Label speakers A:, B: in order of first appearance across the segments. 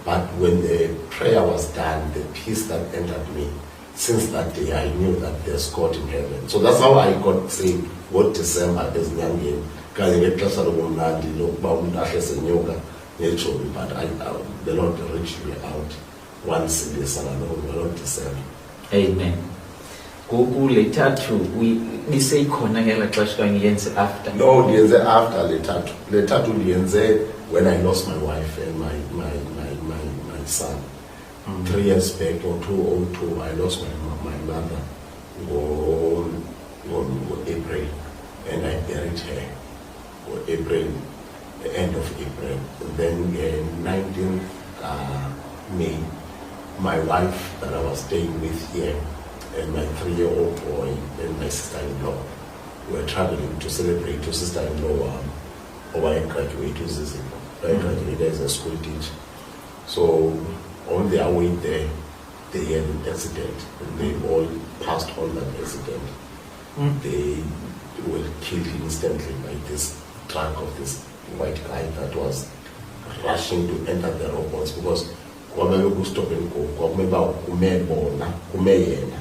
A: But when the prayer was done, the peace that entered me, since that day I knew that there's God in heaven. So that's how I got saved. What December is young kanye ngexesha lokumnandi lokuba umuntu ahle senyuka nejobi, but the Lord reached me out once in this along December.
B: Amen. Kuku lethathu liseyikhona ngela xesha kanye yenze after.
A: No, ndiyenze after lethathu ndiyenze when I lost my wife and my son. 3 years back or 2002, I lost my mother on April, and I buried her on April, the end of April. And then 19th May, my wife that I was staying with here and my 3-year-old boy and my sister-in-law were traveling to celebrate to sister-in-law over a graduate to Zizi. I graduated as a school teacher. So on their way there, they had an accident and they all passed on that accident. They were killed instantly by this truck of this white guy that was rushing to enter the robots because kwamele stop and go kwakumeba kume yena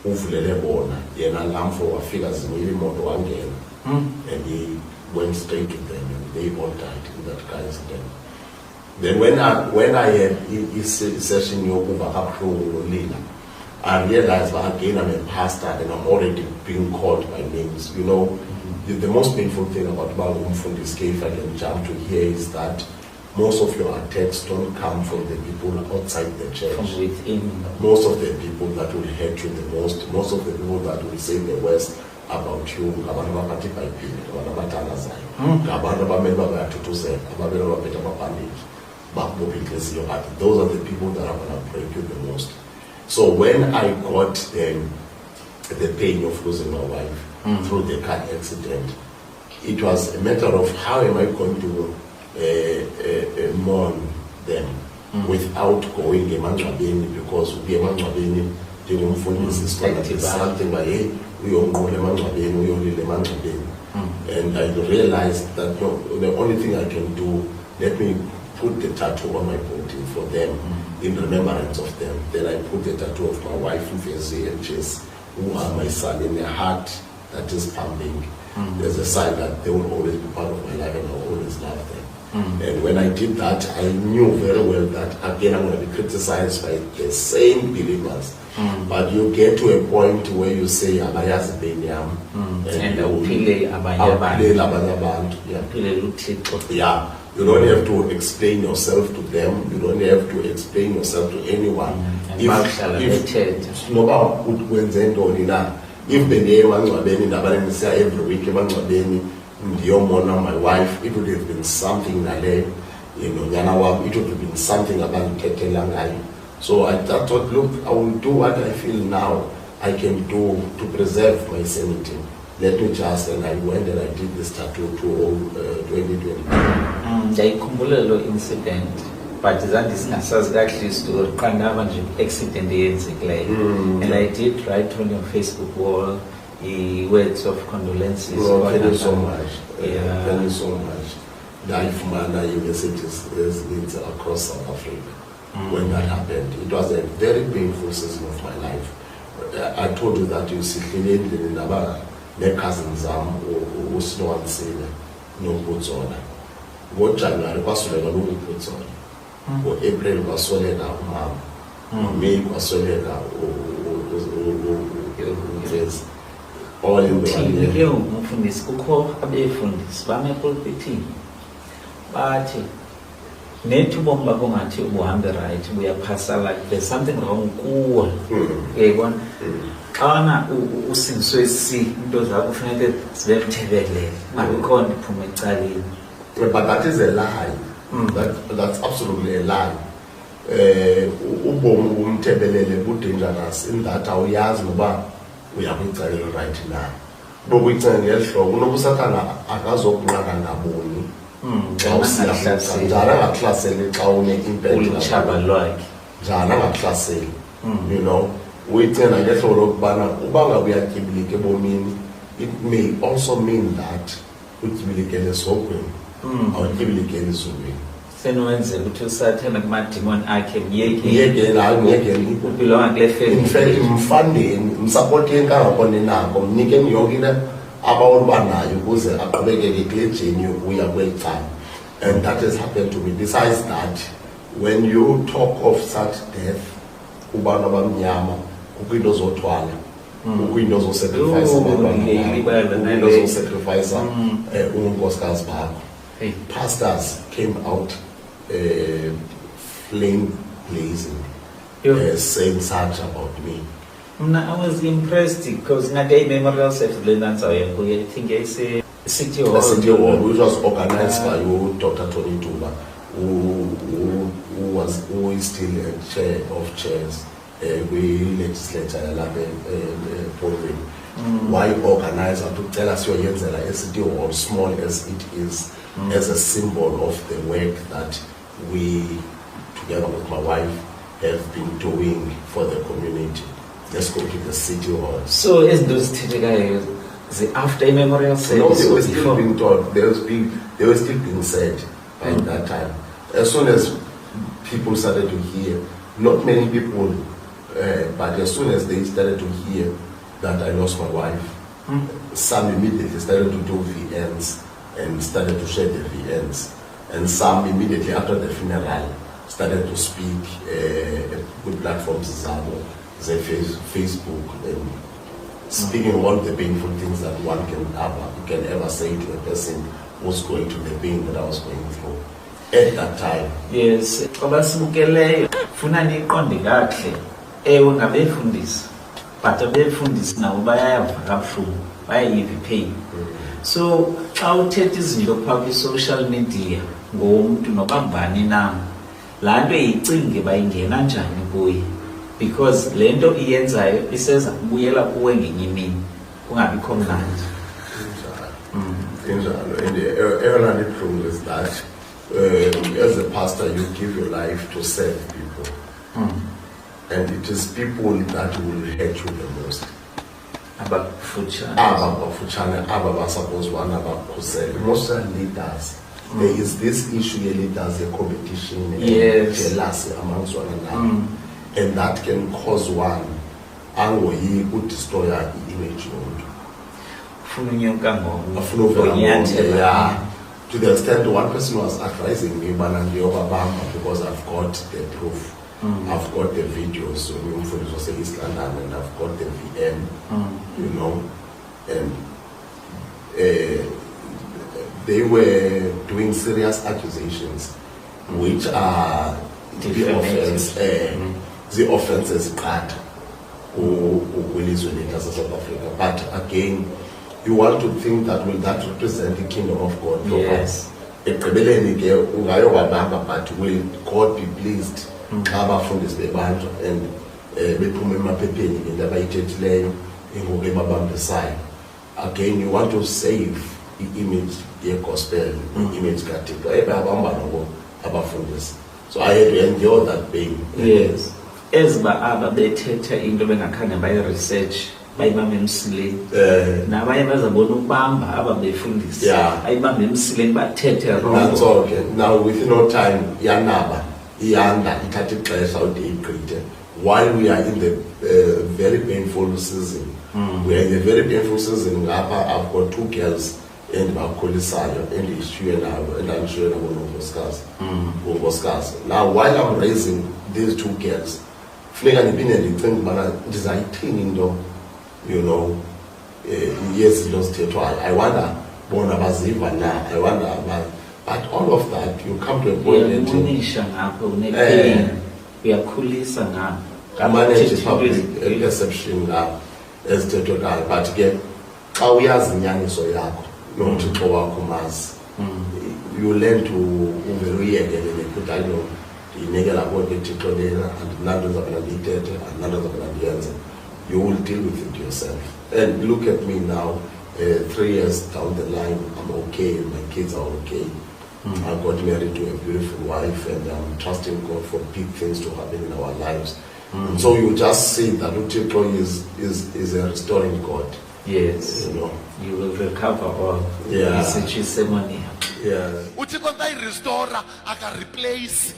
A: uvulele bona yena lamfo wafika zimile imoto wangena and he went straight to them and they all died in that car accident. Then when I had his session yokuva kabuhlungu nolila, I realized that again I'm a pastor and I'm already being called by names. You know, the most painful thing about Umfundisi, if I can jump to here, is that most of your attacks don't come from the people outside the church.
B: From within.
A: Most of the people that will hurt you the most of the people that will say the worst about you, abantu abaphathi iBhayibhile, abantu abathandazayo, abantu abamele babayathuthuzela, abamele baphethe amabhandage, bakubopha inhliziyo. Those are the people that are going to break you the most. So when I got the pain of losing my wife through the car accident, it was a matter of how am I going to mourn them without going emangcwabeni, because emangcwabeni njengomfundisi something like hey uyonqula emangcwabeni uyolila emangcwabeni, and I realized that the only thing I can do, let me put the tattoo on my body for them in remembrance of them. Then I put the tattoo of my wife Mfezi and Jess, who are my son, in their heart that is pumping. There's a sign that they will always be part of my life and I will always love them. And when I did that, I knew very well that again I'm going to be criticized by the same believers. But you get to a point where you say abayazi benyam
B: and awuphile abanye abantu.
A: Yeah, you don't have to explain yourself to them. You don't have to explain yourself to anyone. If bendiye emangcwabeni nabalengisa every week emangcwabeni ndiyomona my wife, it would have been something nale, nyana wam, it would have been something abandithethela ngayo. So I thought, look, I will do what I feel now I can do to preserve my sanity. Let me just, and I went and I did this tattoo to 2020.
B: Ndiyayikhumbula lo incident, but zanti singasazi kahle isitori qandaba nje accident eyenzekileyo. And I did write on your Facebook wall words of condolences.
A: Oh, thank you so much.
B: Yeah.
A: Thank you so much. Daifumana universities across South Africa. When that happened, it was a very painful season of my life. I told you that you see my cousins uSinowansile noButsona. NgoJanuary kwasoleka noButsona. NgoApril kwasoleka umama. NgoMay kwasoleka uVez. All in the one year.
B: Umfundisi kukho abefundisi bame epulpitini bathi nethu ubomi bakho ngathi ubuhambe right buyaphasa, like there's something wrong kuwe. Yayibona xana usindiswe into zakho kufanele zibe mthebelele akukhona iphuma ecaleni.
A: But that is a lie. That's absolutely a lie. Ubomi umthebelele bu-dangerous in that awuyazi noba uyakwicaleni right now. Bokuyicela ngehlobo unobusathana akazokunqaka ngaboni. Njalo angaklaseli xa une-impact njalo angaklaseli, you know, uyicela ngehlobo lokubana uba ngabe uyatyibilika ebomini, it may also mean that utyibilikele esogweni awutyibilikele ezulwini.
B: senwenzela ukuthi usathana kumadimoni akhe myeke
A: ngiyekeni hayi ngiyekeni
B: ubelonga kule
A: in fact
B: family.
A: mfandeni msapoteni kangakho ninako mnikeni yonke into abawuba nayo ukuze aqhubekeke kule jeni yokuya kweli cala. And that has happened to me. Besides that, when you talk of such death, kubantu abamnyama kukho into zothwala, kukho into zosacrifice kukho into zosacrifice unkosikazi bakho.
B: Hey.
A: Pastors came out flame blazing,
B: Yo.
A: saying such about me.
B: I was impressed because Nagay Memorial Self-Reliance, I think I say City Hall.
A: The City Hall, which was organized by you, Dr. Tony Tuba, who is still a chair of chairs, we legislature program. Why organize and to tell us your Yenzela City Hall, small as it is, as a symbol of the work that we, together with my wife, have been doing for the community. Let's go to the City Hall.
B: So, as those guys, the after memorial
A: No,
B: service
A: they were
B: or
A: still
B: before?
A: being taught. They were still being said at that time. As soon as people started to hear, not many people, but as soon as they started to hear that I lost my wife, some immediately started to do VNs and started to share the VNs. And some immediately after the funeral started to speak with platforms, Facebook, and speaking all the painful things that one can ever say to a person who's going through the pain that I was going through at that time.
B: Yes, abasibukeleyo funa niqonde kahle ewe ngabefundisi but abefundisi nabo bayayava kabuhlungu bayayiva ipain. So xa uthetha izinto phaa kwi-social media ngomuntu nobambani na laa nto iyicinge bayingena njani kuye because le nto iyenzayo iseza kubuyela kuwe ngenye imini kungabikho mnandi.
A: And the truth is that as a pastor, you give your life to serve people. And it is people that will hurt you the most.
B: Abakufutshane.
A: Abafutshane, abasapozwana, abakhusele. Most leaders, there is this issue leaders, a competition,
B: Yes.
A: jealousy amongst one another. And that can cause one to destroy our image.
B: Funa unyuka ngoku.
A: Afuna uvela
B: Ngonyathela.
A: yeah. To the extent one person was advising me, because I've got the proof. I've got the videos, so it was East London, and I've got the VM, you know, and they were doing serious accusations, which are the offense, the offenses cut who is in South Africa. But again, you want to think that will that represent the kingdom of God?
B: Yes.
A: But will God be pleased? Abafundisi bebantu and bephuma emaphepheni into abayithethileyo ingoku ebabambisayo. Again, you want to save the image ye-gospel, the image kaThixo. Ebahamba nabo abafundisi. So I had to endure that pain.
B: Yes. Eziba aba bethetha into bengakhange bayi-research bayibambe emsileni nabanye bazabona ukubamba aba befundisi
A: Yeah.
B: ayibambe emsileni bathethe
A: That's
B: wrong.
A: okay. Now within no time, yanaba, yanda, ithatha ixesha ude igqithe. While we are in the very painful season, we are in a very painful season. I've got two girls and bakhulisayo and I'm sure ngobosikazi. Now while I'm raising these two girls, funeka ndiphinde ndicinge ubana ndizayithini into, you know, yezinto zithethwayo. I wonder bona baziva na. I wonder but all of that, you come to a point that
B: Uyamunisha ngapho unepain uyakhulisa ngapho.
A: manage public perception ezithethwe ngayo. But ke xa uyazi inyaniso yakho noThixo wakho umazi, you learn to uvele uyekelele ukuthi hayi no ndiyinikela konke uThixo lena andinanto ndizawubana ndiyithethe andinanto ndizawubana ndiyenze. You will deal with it yourself. And look at me now, 3 years down the line, I'm okay, my kids are okay. I got married to a beautiful wife, and I'm trusting God for big things to happen in our lives. And so you just see that Uthixo is a restoring God.
B: Yes.
A: You know.
B: You will recover all.
A: Yeah.
B: It's a testimony.
A: Yeah.
C: uthixo xa irestora aka-replace.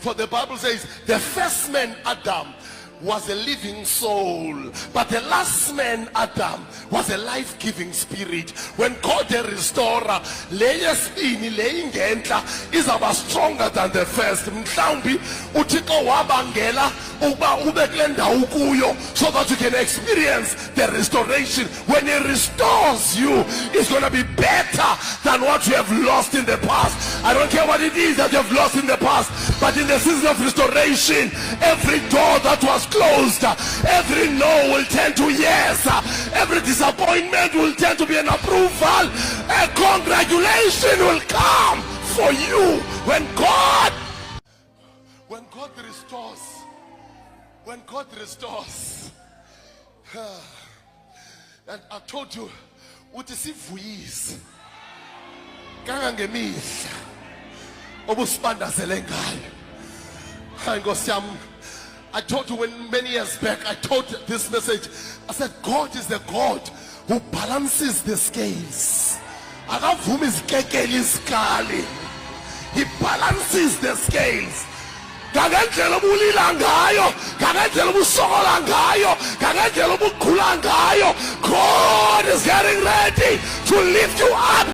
C: For the Bible says the first man Adam was a living soul, but the last man Adam was a life-giving spirit. When God the restorer, leyesibini leyingentla izaba stronger than the first. Mhlawumbi uthixo wabangela uba ube kule ndawo kuyo so that you can experience the restoration. When he restores you, it's going to be better than what you have lost in the past. I don't care what it is that you have lost in the past, but in the season of restoration, every door that was closed, every no will turn to yes, every disappointment will turn to be an approval. A congratulation will come for you when God restores. When God restores. And I told you, uthi sivuyise kangangemihla obusibandazele ngayo. Hayi Nkosi yami, I told you when many years back I taught this message. I said God is the God who balances the scales. Akavumi izikekeli isikali. He balances the scales. Kangendlela obulila ngayo, kangendlela obusokola ngayo, kangendlela obukhula ngayo, God is getting ready to lift you up.